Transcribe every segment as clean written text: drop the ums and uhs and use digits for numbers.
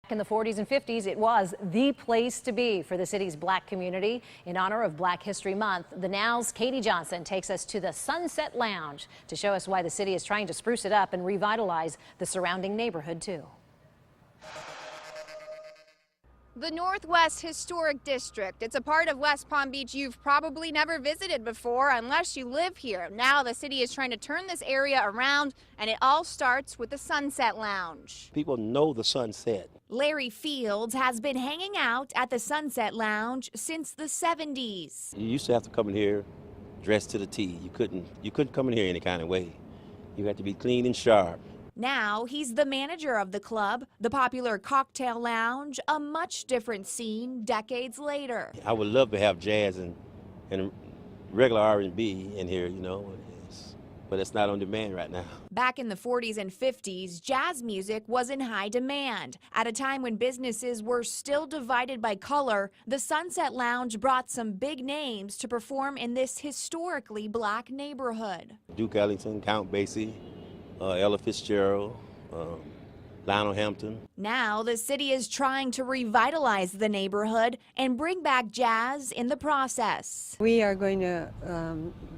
In the 40s and 50s, it was the place to be for the city's black community. In honor of Black History Month, the Now's Katie Johnson takes us to the Sunset Lounge to show us why the city is trying to spruce it up and revitalize the surrounding neighborhood, too. The Northwest Historic District. It's a part of West Palm Beach you've probably never visited before unless you live here. Now the city is trying to turn this area around, and it all starts with the Sunset Lounge. People know the Sunset. Larry Fields has been hanging out at the Sunset Lounge since the 70s. You used to have to come in here dressed to the T. You couldn't come in here any kind of way. You had to be clean and sharp. Now he's the manager of the club, the popular cocktail lounge, a much different scene decades later. I would love to have jazz and regular R&B in here, but it's not on demand right now. Back in the 40s and 50s, jazz music was in high demand. At a time when businesses were still divided by color, the Sunset Lounge brought some big names to perform in this historically black neighborhood. Duke Ellington, Count Basie, Ella Fitzgerald, Lionel Hampton. Now the city is trying to revitalize the neighborhood and bring back jazz in the process. We are going to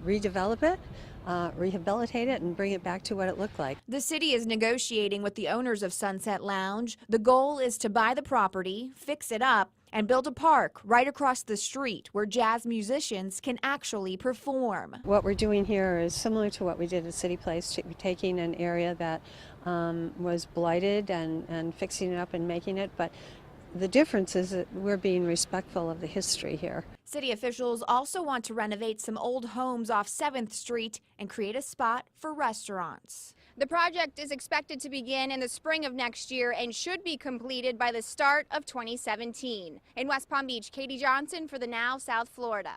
redevelop it, rehabilitate it, and bring it back to what it looked like. The city is negotiating with the owners of Sunset Lounge. The goal is to buy the property, fix it up, and build a park right across the street where jazz musicians can actually perform. What we're doing here is similar to what we did at City Place, taking an area that was blighted and fixing it up and making it, but the difference is that we're being respectful of the history here. City officials also want to renovate some old homes off 7th Street and create a spot for restaurants. The project is expected to begin in the spring of next year and should be completed by the start of 2017. In West Palm Beach, Katie Johnson for the Now South Florida.